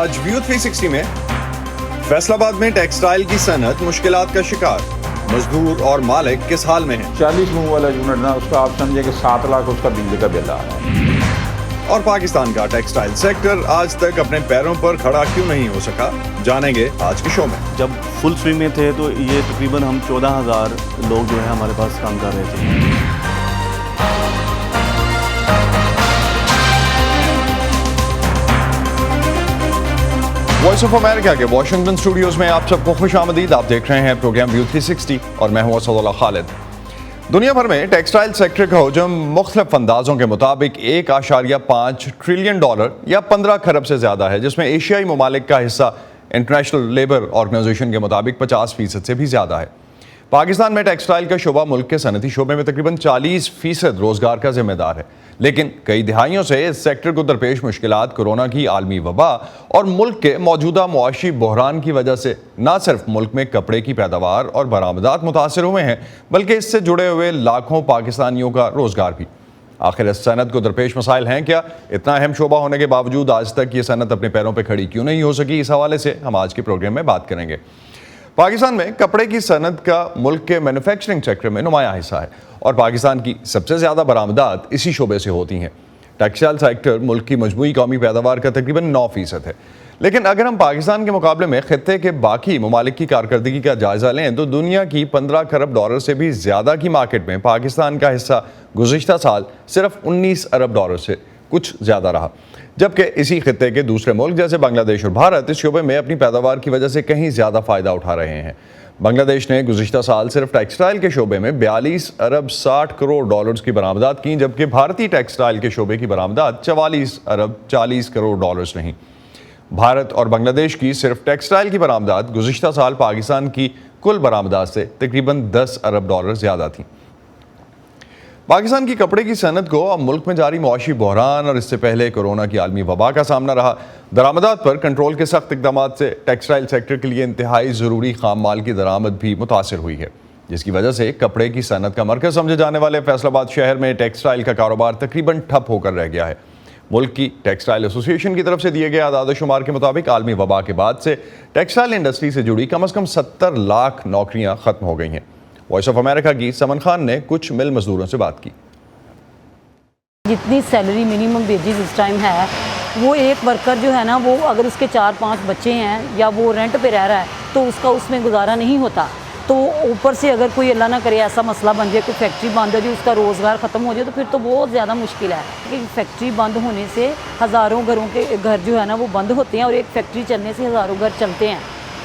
آج ویو 360 میں فیصل آباد میں ٹیکسٹائل کی صنعت مشکلات کا شکار، مزدور اور مالک کس حال میں ہیں؟ 40 منہ والا یونٹ نا، اس کا آپ سمجھے کہ 7 لاکھ اس کا بجلی کا بل آ رہا ہے۔ اور پاکستان کا ٹیکسٹائل سیکٹر آج تک اپنے پیروں پر کھڑا کیوں نہیں ہو سکا، جانیں گے آج کے شو میں۔ جب فل سوئنگ میں تھے تو یہ تقریباً ہم 14,000 لوگ جو ہے ہمارے پاس کام کر رہے تھے۔ وائس آف امریکہ کے واشنگٹن اسٹوڈیوز میں آپ سب کو خوش آمدید۔ آپ دیکھ رہے ہیں پروگرام ویو 360 اور میں ہوں اسد اللہ خالد۔ دنیا بھر میں ٹیکسٹائل سیکٹر کا حجم مختلف اندازوں کے مطابق 1.5 ٹریلین ڈالر یا 15 کھرب سے زیادہ ہے، جس میں ایشیائی ممالک کا حصہ انٹرنیشنل لیبر آرگنائزیشن کے مطابق 50% سے بھی زیادہ ہے۔ پاکستان میں ٹیکسٹائل کا شعبہ ملک کے صنعتی شعبے میں تقریباً 40% روزگار کا ذمہ دار ہے، لیکن کئی دہائیوں سے اس سیکٹر کو درپیش مشکلات، کورونا کی عالمی وبا اور ملک کے موجودہ معاشی بحران کی وجہ سے نہ صرف ملک میں کپڑے کی پیداوار اور برآمدات متاثر ہوئے ہیں، بلکہ اس سے جڑے ہوئے لاکھوں پاکستانیوں کا روزگار بھی۔ آخر اس صنعت کو درپیش مسائل ہیں کیا؟ اتنا اہم شعبہ ہونے کے باوجود آج تک یہ صنعت اپنے پیروں پہ کھڑی کیوں نہیں ہو سکی؟ اس حوالے سے ہم آج کے پروگرام میں بات کریں گے۔ پاکستان میں کپڑے کی صنعت کا ملک کے مینوفیکچرنگ سیکٹر میں نمایاں حصہ ہے اور پاکستان کی سب سے زیادہ برآمدات اسی شعبے سے ہوتی ہیں۔ ٹیکسٹائل سیکٹر ملک کی مجموعی قومی پیداوار کا تقریباً 9% ہے، لیکن اگر ہم پاکستان کے مقابلے میں خطے کے باقی ممالک کی کارکردگی کا جائزہ لیں تو دنیا کی 15 کھرب ڈالر سے بھی زیادہ کی مارکیٹ میں پاکستان کا حصہ گزشتہ سال صرف 19 ارب ڈالر سے کچھ زیادہ رہا، جبکہ اسی خطے کے دوسرے ملک جیسے بنگلہ دیش اور بھارت اس شعبے میں اپنی پیداوار کی وجہ سے کہیں زیادہ فائدہ اٹھا رہے ہیں۔ بنگلہ دیش نے گزشتہ سال صرف ٹیکسٹائل کے شعبے میں 42 ارب 60 کروڑ ڈالرز کی برآمدات کی، جبکہ بھارتی ٹیکسٹائل کے شعبے کی برآمدات 44 ارب 40 کروڑ ڈالرز نہیں۔ بھارت اور بنگلہ دیش کی صرف ٹیکسٹائل کی برآمدات گزشتہ سال پاکستان کی کل برآمدات سے تقریباً 10 ارب ڈالر زیادہ تھیں۔ پاکستان کی کپڑے کی صنعت کو اب ملک میں جاری معاشی بحران اور اس سے پہلے کورونا کی عالمی وبا کا سامنا رہا۔ درآمدات پر کنٹرول کے سخت اقدامات سے ٹیکسٹائل سیکٹر کے لیے انتہائی ضروری خام مال کی درآمد بھی متاثر ہوئی ہے، جس کی وجہ سے کپڑے کی صنعت کا مرکز سمجھے جانے والے فیصل آباد شہر میں ٹیکسٹائل کا کاروبار تقریباً ٹھپ ہو کر رہ گیا ہے۔ ملک کی ٹیکسٹائل ایسوسی ایشن کی طرف سے دیے گئے اعداد و شمار کے مطابق عالمی وبا کے بعد سے ٹیکسٹائل انڈسٹری سے جڑی کم از کم 70 لاکھ نوکریاں ختم ہو گئی ہیں۔ وائس آف امریکہ کی سمن خان نے کچھ مل مزدوروں سے بات کی۔ جتنی سیلری منیمم ویجز اس ٹائم ہے، وہ ایک ورکر جو ہے نا، وہ اگر اس کے 4-5 بچے ہیں یا وہ رینٹ پہ رہ رہا ہے تو اس میں گزارا نہیں ہوتا۔ تو اوپر سے اگر کوئی اللہ نہ کرے ایسا مسئلہ بن جائے، کوئی فیکٹری بند ہو جائے، اس کا روزگار ختم ہو جائے، تو پھر تو بہت زیادہ مشکل ہے کہ فیکٹری بند ہونے سے ہزاروں گھروں کے گھر جو ہے نا وہ بند ہوتے ہیں، اور ایک فیکٹری چلنے سے ہزاروں گھر چلتے ہیں۔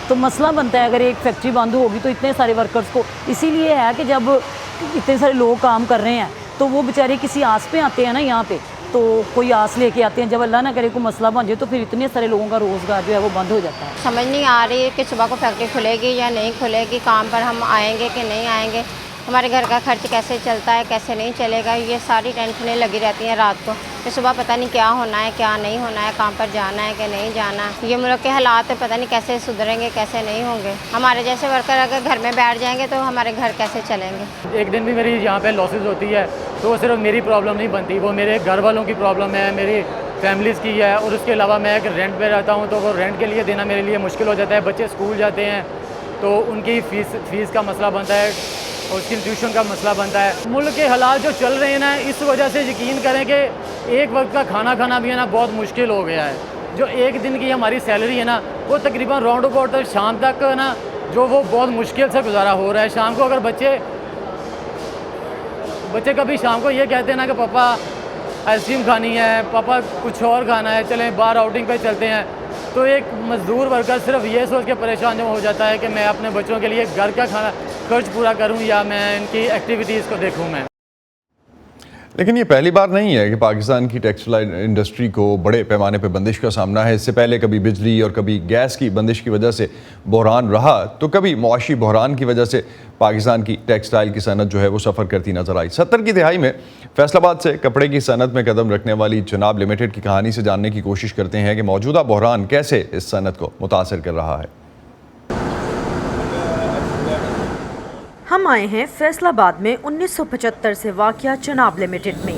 تو مسئلہ بنتا ہے اگر ایک فیکٹری بند ہوگی تو اتنے سارے ورکرز کو، اسی لیے ہے کہ جب اتنے سارے لوگ کام کر رہے ہیں تو وہ بیچارے کسی آس پہ آتے ہیں نا، یہاں پہ تو کوئی آس لے کے آتے ہیں، جب اللہ نہ کرے کوئی مسئلہ بن جائے تو پھر اتنے سارے لوگوں کا روزگار جو ہے وہ بند ہو جاتا ہے۔ سمجھ نہیں آ رہی ہے کہ صبح کو فیکٹری کھلے گی یا نہیں کھلے گی، کام پر ہم آئیں گے کہ نہیں آئیں گے، ہمارے گھر کا خرچ کیسے چلتا ہے، کیسے نہیں چلے گا، یہ ساری ٹینشنیں لگی رہتی ہیں رات کو کہ صبح پتہ نہیں کیا ہونا ہے کیا نہیں ہونا ہے، کام پر جانا ہے کہ نہیں جانا۔ یہ ملک کے حالات پتہ نہیں کیسے سدھریں گے کیسے نہیں ہوں گے۔ ہمارے جیسے ورکر اگر گھر میں بیٹھ جائیں گے تو ہمارے گھر کیسے چلیں گے۔ ایک دن بھی میری یہاں پہ لاسز ہوتی ہے تو وہ صرف میری پرابلم نہیں بنتی، وہ میرے گھر والوں کی پرابلم ہے، میری فیملیز کی ہے، اور اس کے علاوہ میں اگر رینٹ پہ رہتا ہوں تو وہ رینٹ کے لیے دینا میرے لیے مشکل ہو جاتا ہے۔ بچے اسکول جاتے ہیں تو ان کی فیس کا مسئلہ بنتا ہے اور اس کی ٹیوشن کا مسئلہ بنتا ہے۔ ملک کے حالات جو چل رہے ہیں نا، اس وجہ سے یقین کریں کہ ایک وقت کا کھانا بھی ہے نا بہت مشکل ہو گیا ہے۔ جو ایک دن کی ہماری سیلری ہے نا، وہ تقریباً راؤنڈ اباؤٹ شام تک نا جو وہ بہت مشکل سے گزارا ہو رہا ہے۔ شام کو اگر بچے کبھی شام کو یہ کہتے ہیں نا کہ پاپا آئس کریم کھانی ہے، پاپا کچھ اور کھانا ہے، چلیں باہر آؤٹنگ پہ چلتے ہیں، تو ایک مزدور ورکر صرف یہ سوچ کے پریشان جو ہو جاتا ہے کہ میں اپنے بچوں کے لیے گھر کا کھانا خرچ پورا کروں یا میں ان کی ایکٹیویٹیز کو دیکھوں میں۔ لیکن یہ پہلی بار نہیں ہے کہ پاکستان کی ٹیکسٹائل انڈسٹری کو بڑے پیمانے پہ بندش کا سامنا ہے۔ اس سے پہلے کبھی بجلی اور کبھی گیس کی بندش کی وجہ سے بحران رہا تو کبھی معاشی بحران کی وجہ سے پاکستان کی ٹیکسٹائل کی صنعت جو ہے وہ سفر کرتی نظر آئی۔ 70 کی دہائی میں فیصل آباد سے کپڑے کی صنعت میں قدم رکھنے والی جناب لمیٹڈ کی کہانی سے جاننے کی کوشش کرتے ہیں کہ موجودہ بحران کیسے اس صنعت کو متاثر کر رہا ہے۔ ہم آئے ہیں فیصل آباد میں 1975 سے واقع چناب لمیٹڈ میں۔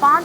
5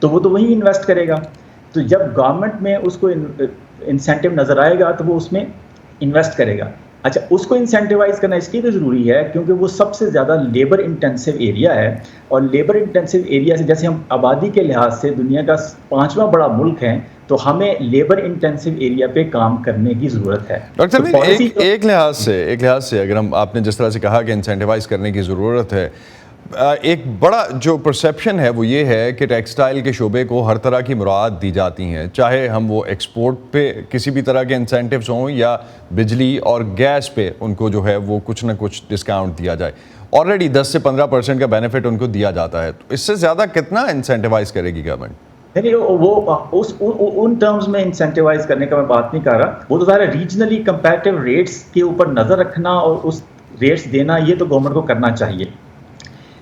تو وہ تو وہیں انویسٹ کرے گا. تو جب گورنمنٹ میں اس کو انسینٹیو نظر آئے گا تو وہ اس میں انویسٹ کرے گا. اچھا, اس کو انسینٹیوائز کرنا اس لیے تو ضروری ہے کیونکہ وہ سب سے زیادہ لیبر انٹینسو ایریا ہے, اور لیبر انٹینسو ایریا سے جیسے ہم آبادی کے لحاظ سے دنیا کا 5واں بڑا ملک ہے, تو ہمیں لیبر انٹینسو ایریا پہ کام کرنے کی ضرورت ہے. ڈاکٹر امین, ایک لحاظ سے اگر ہم, آپ نے جس طرح سے کہا کہ انسینٹیوائز کرنے کی ضرورت ہے, ایک بڑا جو پرسیپشن ہے وہ یہ ہے کہ ٹیکسٹائل کے شعبے کو ہر طرح کی مراعات دی جاتی ہیں, چاہے ہم وہ ایکسپورٹ پہ کسی بھی طرح کے انسینٹیوز ہوں یا بجلی اور گیس پہ ان کو جو ہے وہ کچھ نہ کچھ ڈسکاؤنٹ دیا جائے. آلریڈی 10 سے 15% کا بینیفٹ ان کو دیا جاتا ہے, تو اس سے زیادہ کتنا انسینٹیوائز کرے گی گورنمنٹ؟ نہیں, وہ ان ٹرمز میں انسینٹیوائز کرنے کا میں بات نہیں کر رہا. وہ تو ظاہر ریجنلی کمپیریٹیو ریٹس کے اوپر نظر رکھنا اور اس ریٹس دینا, یہ تو گورنمنٹ کو کرنا چاہیے.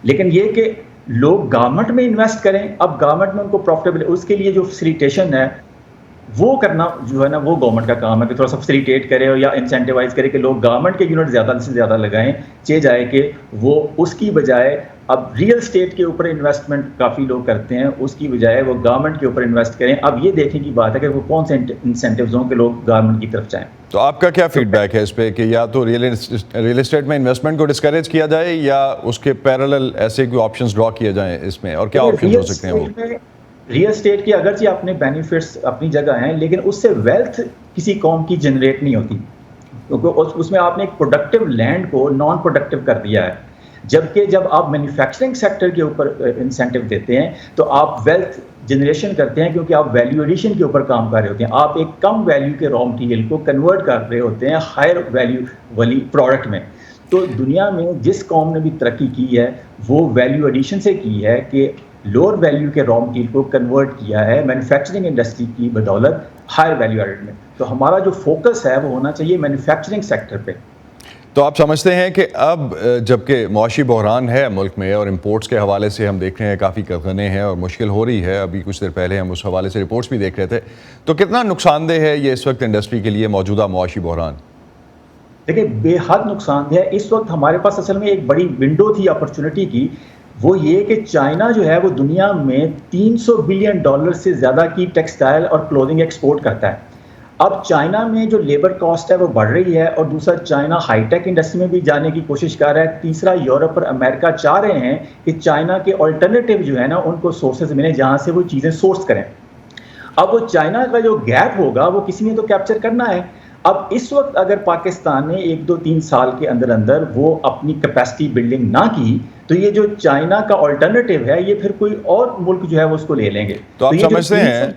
لیکن یہ کہ لوگ گورنمنٹ میں انویسٹ کریں, اب گورنمنٹ میں ان کو پروفٹیبل, اس کے لیے جو فیسیلیٹیشن ہے وہ کرنا جو ہے نا وہ گورنمنٹ کا کام ہے کہ تھوڑا سا فیسیلیٹیٹ کرے یا انسینٹیوائز کرے کہ لوگ گورنمنٹ کے یونٹ زیادہ سے زیادہ لگائیں. چاہے جائے کہ وہ اس کی بجائے اب ریئل اسٹیٹ کے اوپر انویسٹمنٹ کافی لوگ کرتے ہیں, اس کی بجائے وہ گورنمنٹ کے اوپر انویسٹ کریں. اب یہ دیکھنے کی بات ہے کہ وہ کون سے انسینٹیوز ہوں کہ لوگ گورنمنٹ کی طرف جائیں. تو آپ کا کیا فیڈ بیک ہے اس پہ کہ یا تو ریئل اسٹیٹ میں انویسٹمنٹ کو ڈسکریج کیا جائے یا اس کے پیرالل ایسے کوئی آپشنز ڈرا کیے جائیں اس میں, اور کیا آپشنز ہو سکتے ہیں وہ؟ ریئل اسٹیٹ کی اگرچہ اپنے بینیفٹس اپنی جگہ ہیں, لیکن اس سے ویلتھ کسی قوم کی جنریٹ نہیں ہوتی, کیونکہ اس میں آپ نے ایک پروڈکٹیو لینڈ کو نان پروڈکٹیو کر دیا ہے. جبکہ جب آپ مینوفیکچرنگ سیکٹر کے اوپر انسینٹیو دیتے ہیں تو آپ ویلتھ جنریشن کرتے ہیں, کیونکہ آپ ویلیو ایڈیشن کے اوپر کام کر رہے ہوتے ہیں. آپ ایک کم ویلیو کے را مٹیریل کو کنورٹ کر رہے ہوتے ہیں ہائر ویلیو والی پروڈکٹ میں. تو دنیا میں جس قوم نے بھی ترقی کی ہے وہ ویلیو ایڈیشن سے کی ہے کہ لوور ویلیو کے را مٹیریل کو کنورٹ کیا ہے مینوفیکچرنگ انڈسٹری کی بدولت ہائر ویلیو ایڈڈ میں. تو ہمارا جو فوکس ہے وہ ہونا چاہیے مینوفیکچرنگ سیکٹر پہ. تو آپ سمجھتے ہیں کہ اب جبکہ معاشی بحران ہے ملک میں اور امپورٹس کے حوالے سے ہم دیکھ رہے ہیں کافی کتغنے ہیں اور مشکل ہو رہی ہے, ابھی کچھ دیر پہلے ہم اس حوالے سے رپورٹس بھی دیکھ رہے تھے, تو کتنا نقصان دہ ہے یہ اس وقت انڈسٹری کے لیے موجودہ معاشی بحران؟ دیکھیں, بے حد نقصان دہ ہے. اس وقت ہمارے پاس اصل میں ایک بڑی ونڈو تھی اپرچونٹی کی, وہ یہ کہ چائنا جو ہے وہ دنیا میں $300 بلین سے زیادہ کی ٹیکسٹائل اور کلوتھنگ ایکسپورٹ کرتا ہے. اب چائنا میں جو لیبر کاسٹ ہے وہ بڑھ رہی ہے, اور دوسرا چائنا ہائی ٹیک انڈسٹری میں بھی جانے کی کوشش کر رہا ہے. تیسرا یورپ اور امریکہ چاہ رہے ہیں کہ چائنا کے آلٹرنیٹیو جو ہے نا ان کو سورسز ملیں جہاں سے وہ چیزیں سورس کریں. اب وہ چائنا کا جو گیپ ہوگا وہ کسی نے تو کیپچر کرنا ہے. اب اس وقت اگر پاکستان نے 1-2-3 سال کے اندر وہ اپنی کیپیسٹی بلڈنگ نہ کی تو یہ جو چائنا کا آلٹرنیٹیو ہے یہ پھر کوئی اور ملک جو ہے وہ اس کو لے لیں گے. تو آپ سمجھتے ہیں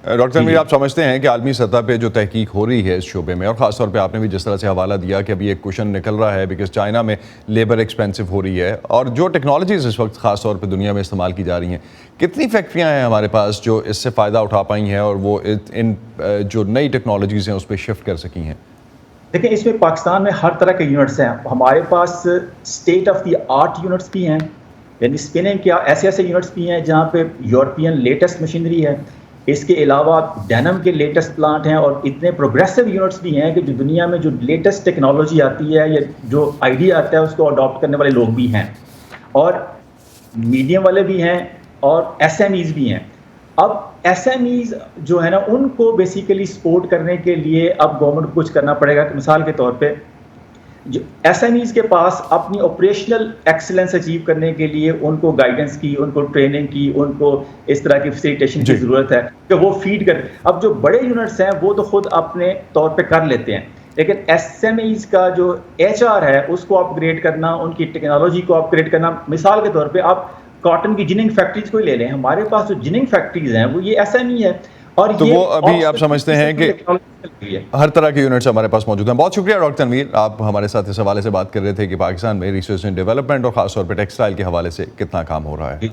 ڈاکٹر امیر, آپ سمجھتے ہیں کہ عالمی سطح پہ جو تحقیق ہو رہی ہے اس شعبے میں, اور خاص طور پہ آپ نے بھی جس طرح سے حوالہ دیا کہ ابھی ایک کوشچن نکل رہا ہے بیکاز چائنا میں لیبر ایکسپینسو ہو رہی ہے, اور جو ٹیکنالوجیز اس وقت خاص طور پہ دنیا میں استعمال کی جا رہی ہیں, کتنی فیکٹریاں ہیں ہمارے پاس جو اس سے فائدہ اٹھا پائی ہیں اور وہ ان جو نئی ٹیکنالوجیز ہیں اس پہ شفٹ کر سکی ہیں؟ دیکھیں, اس میں پاکستان میں ہر طرح کے یونٹس ہیں. ہمارے پاس state of the art units بھی ہیں, یعنی اسپننگ کے ایسے یونٹس بھی ہیں جہاں پہ یورپین لیٹسٹ مشینری ہے. اس کے علاوہ ڈینم کے لیٹسٹ پلانٹ ہیں, اور اتنے پروگریسو یونٹس بھی ہیں کہ جو دنیا میں جو لیٹسٹ ٹیکنالوجی آتی ہے یا جو آئیڈیا آتا ہے اس کو اڈاپٹ کرنے والے لوگ بھی ہیں, اور میڈیم والے بھی ہیں, اور ایس ایم ایز بھی ہیں. اب ایس ایم ایز جو ہے نا ان کو بیسیکلی سپورٹ کرنے کے لیے اب گورنمنٹ کو کچھ کرنا پڑے گا. کہ مثال کے طور پہ جو ایس ایم ایز کے پاس اپنی آپریشنل ایکسلنس اچیو کرنے کے لیے ان کو گائیڈنس کی, ان کو ٹریننگ کی, ان کو اس طرح کی فیسیلیٹیشن کی ضرورت ہے کہ وہ فیڈ کریں. اب جو بڑے یونٹس ہیں وہ تو خود اپنے طور پہ کر لیتے ہیں, لیکن ایس ایم ایز کا جو ایچ آر ہے اس کو اپ گریڈ کرنا, ان کی ٹیکنالوجی کو اپ گریڈ کرنا. مثال کے طور پہ آپ کاٹن کی جننگ فیکٹریز کو ہی لے لیں, ہمارے پاس جو جننگ فیکٹریز ہیں وہ یہ ایس ایم ای ہے, اور تو وہ ابھی آپ سمجھتے ہیں کہ ہر طرح کے یونٹس ہمارے پاس موجود ہیں. بہت شکریہ ڈاکٹر تنویر, آپ ہمارے ساتھ اس حوالے سے بات کر رہے تھے کہ پاکستان میں ریسرچ اینڈ ڈیولپمنٹ اور خاص طور پہ ٹیکسٹائل کے حوالے سے کتنا کام ہو رہا ہے.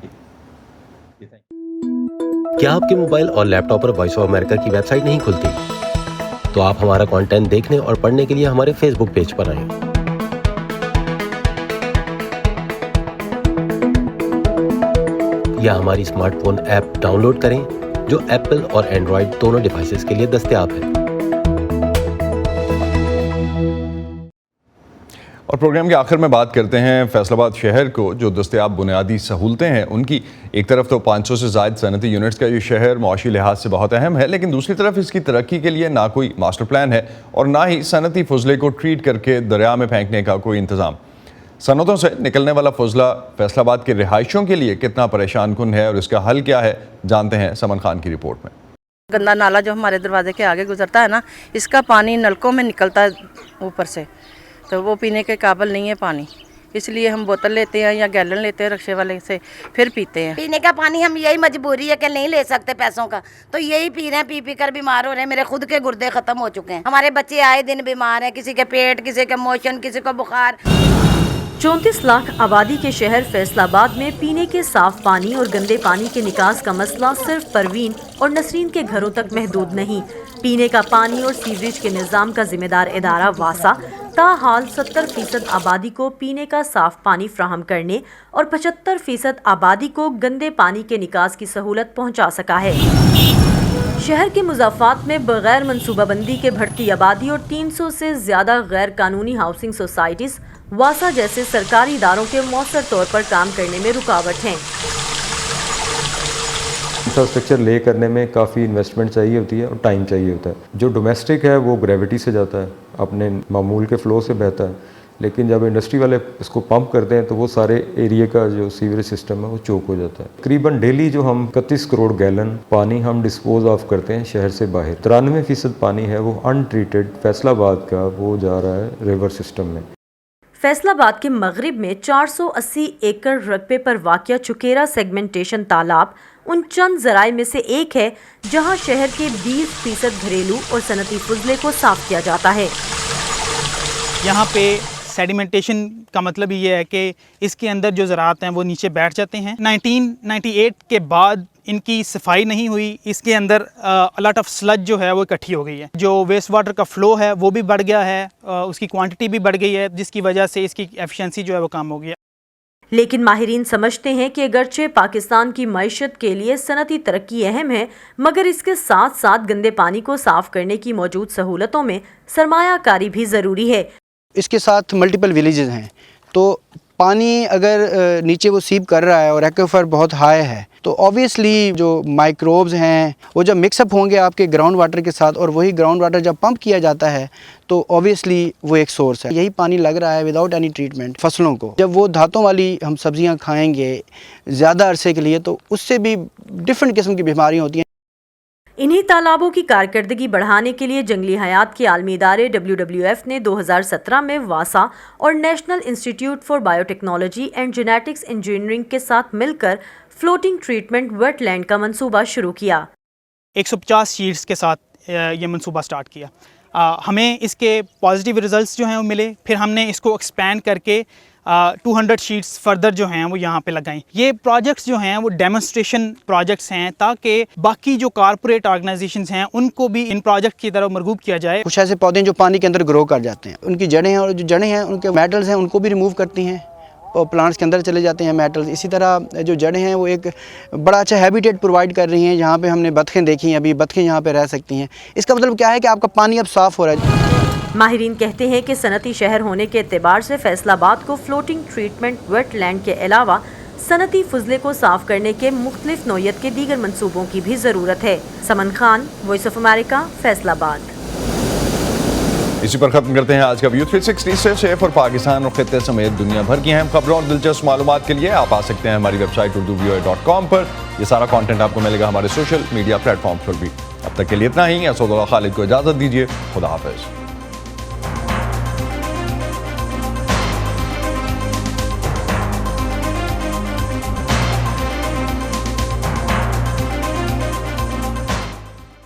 کیا آپ کے موبائل اور لیپ ٹاپ پر وائس آف امریکہ کی ویب سائٹ نہیں کھلتی؟ تو آپ ہمارا کانٹینٹ دیکھنے اور پڑھنے کے لیے ہمارے فیس بک پیج پر آئیں. یا ہماری smartphone app download کریں جو ایپل اور اینڈرائڈ دونوں ڈیوائسز کے لیے دستیاب ہے. اور پروگرام کے آخر میں بات کرتے ہیں فیصل آباد شہر کو جو دستیاب بنیادی سہولتیں ہیں ان کی. ایک طرف تو 500 سے زائد صنعتی یونٹس کا یہ شہر معاشی لحاظ سے بہت اہم ہے، لیکن دوسری طرف اس کی ترقی کے لیے نہ کوئی ماسٹر پلان ہے اور نہ ہی صنعتی فضلے کو ٹریٹ کر کے دریا میں پھینکنے کا کوئی انتظام. صنعتوں سے نکلنے والا فضلہ فیصل آباد کے رہائشیوں کے لیے کتنا پریشان کن ہے اور اس کا حل کیا ہے، جانتے ہیں سمن خان کی رپورٹ میں. گندا نالا جو ہمارے دروازے کے آگے گزرتا ہے نا، اس کا پانی نلکوں میں نکلتا ہے اوپر سے، تو وہ پینے کے قابل نہیں ہے پانی، اس لیے ہم بوتل لیتے ہیں یا گیلن لیتے ہیں رکشے والے سے، پھر پیتے ہیں. پینے کا پانی ہم یہی مجبوری ہے کہ نہیں لے سکتے پیسوں کا، تو یہی پی رہے ہیں، پی پی کر بیمار ہو رہے ہیں. میرے خود کے گردے ختم ہو چکے ہیں، ہمارے بچے آئے دن بیمار ہیں، کسی کے پیٹ، کسی کے موشن، کسی کو بخار. 34 لاکھ آبادی کے شہر فیصل آباد میں پینے کے صاف پانی اور گندے پانی کے نکاس کا مسئلہ صرف پروین اور نسرین کے گھروں تک محدود نہیں. پینے کا پانی اور سیوریج کے نظام کا ذمہ دار ادارہ واسا تاحال 70% آبادی کو پینے کا صاف پانی فراہم کرنے اور 75% آبادی کو گندے پانی کے نکاس کی سہولت پہنچا سکا ہے. شہر کے مضافات میں بغیر منصوبہ بندی کے بڑھتی آبادی اور 300 سے زیادہ غیر قانونی ہاؤسنگ سوسائٹیز واسا جیسے سرکاری اداروں کے مؤثر طور پر کام کرنے میں رکاوٹ ہیں. انفراسٹرکچر لے کرنے میں کافی انویسٹمنٹ چاہیے ہوتی ہے اور ٹائم چاہیے ہوتا ہے. جو ڈومیسٹک ہے وہ گریوٹی سے جاتا ہے، اپنے معمول کے فلو سے بہتا ہے، لیکن جب انڈسٹری والے اس کو پمپ کرتے ہیں تو وہ سارے ایریے کا جو سیوریج سسٹم ہے وہ چوک ہو جاتا ہے. تقریباً ڈیلی جو ہم 31 کروڑ گیلن پانی ہم ڈسپوز آف کرتے ہیں شہر سے باہر. 93% پانی ہے وہ ان ٹریٹڈ فیصل آباد کا وہ جا رہا ہے ریور سسٹم میں. فیصل آباد کے مغرب میں 480 ایکڑ رقبے پر واقع چکیرا سیگمنٹیشن تالاب ان چند ذرائع میں سے ایک ہے جہاں شہر کے 20% گھریلو اور صنعتی فضلے کو صاف کیا جاتا ہے. یہاں پہ سیڈیمنٹیشن کا مطلب یہ ہے کہ اس کے اندر جو زراعت ہیں وہ نیچے بیٹھ جاتے ہیں. 1998 کے بعد ان کی صفائی نہیں ہوئی، اس کے اندر لاٹ آف سلج جو ہے وہ اکٹھی ہو گئی ہے. جو ویسٹ واٹر کا فلو ہے وہ بھی بڑھ گیا ہے، اس کی کوانٹٹی بھی بڑھ گئی ہے، جس کی وجہ سے اس کی ایفیشنسی جو ہے وہ کم ہو گیا. لیکن ماہرین سمجھتے ہیں کہ اگرچہ پاکستان کی معیشت کے لیے صنعتی ترقی اہم ہے، مگر اس کے ساتھ ساتھ گندے پانی کو صاف کرنے کی موجود سہولتوں میں سرمایہ کاری بھی ضروری ہے. اس کے ساتھ ملٹیپل ولیجز ہیں، تو پانی اگر نیچے وہ سیپ کر رہا ہے اور ایکویفر بہت ہائی ہے تو آبویسلی جو مائکروبز ہیں وہ جب مکس اپ ہوں گے آپ کے گراؤنڈ واٹر کے ساتھ، اور وہی گراؤنڈ واٹر جب پمپ کیا جاتا ہے تو آبویسلی وہ ایک سورس ہے. یہی پانی لگ رہا ہے وداؤٹ اینی ٹریٹمنٹ فصلوں کو. جب وہ دھاتوں والی ہم سبزیاں کھائیں گے زیادہ عرصے کے لیے تو اس سے بھی ڈفرینٹ قسم کی بیماریاں ہوتی ہیں. انہی تالابوں کی کارکردگی بڑھانے کے لیے جنگلی حیات کے عالمی ادارے WWF نے 2017 میں واسا اور national institute for bio technology and genetics engineering کے ساتھ مل کر فلوٹنگ ٹریٹمنٹ ویٹ لینڈ کا منصوبہ شروع کیا. 150 شیٹس کے ساتھ یہ منصوبہ سٹارٹ کیا. ہمیں اس کے پازیٹیو ریزلٹس جو ہیں وہ ملے، پھر ہم نے اس کو ایکسپینڈ کر کے 200 شیٹس فردر جو ہیں وہ یہاں پہ لگائیں. یہ پروجیکٹس جو ہیں وہ ڈیمونسٹریشن پروجیکٹس ہیں تاکہ باقی جو کارپوریٹ آرگنائزیشنز ہیں ان کو بھی ان پروجیکٹ کی طرف مرغوب کیا جائے. کچھ ایسے پودے جو پانی کے اندر گرو کر جاتے ہیں، ان کی جڑیں ہیں، اور جو جڑیں ہیں ان کے میٹلز ہیں ان کو بھی ریموو کرتی ہیں اور پلانٹس کے اندر چلے جاتے ہیں میٹلز. اسی طرح جو جڑیں ہیں وہ ایک بڑا اچھا ہیبیٹیٹ پرووائڈ کر رہی ہیں. یہاں پہ ہم نے بطخیں دیکھی ہیں، ابھی بطخیں یہاں پہ رہ سکتی ہیں. اس کا مطلب کیا ہے کہ آپ کا پانی اب صاف ہو رہا ہے. ماہرین کہتے ہیں کہ صنعتی شہر ہونے کے اعتبار سے فیصل آباد کو فلوٹنگ ٹریٹمنٹ ویٹ لینڈ کے علاوہ صنعتی فضلے کو صاف کرنے کے مختلف نوعیت کے دیگر منصوبوں کی بھی ضرورت ہے. Saman Khan, voice of America, Faisalabad. اسی پر ختم کرتے ہیں آج کا ویو 360 سے. شیف اور پاکستان اور خطے سمیت دنیا بھر کی اہم خبروں اور دلچسپ معلومات کے لیے آپ آ سکتے ہیں ہماری ویب سائٹ urduvoa.com پر. یہ سارا کانٹینٹ آپ کو ملے گا ہمارے سوشل میڈیا پلیٹ فارمز پر بھی. اب تک کے لیے اتنا ہی. اسد اللہ خالد کو اجازت دیجیے. خدا حافظ.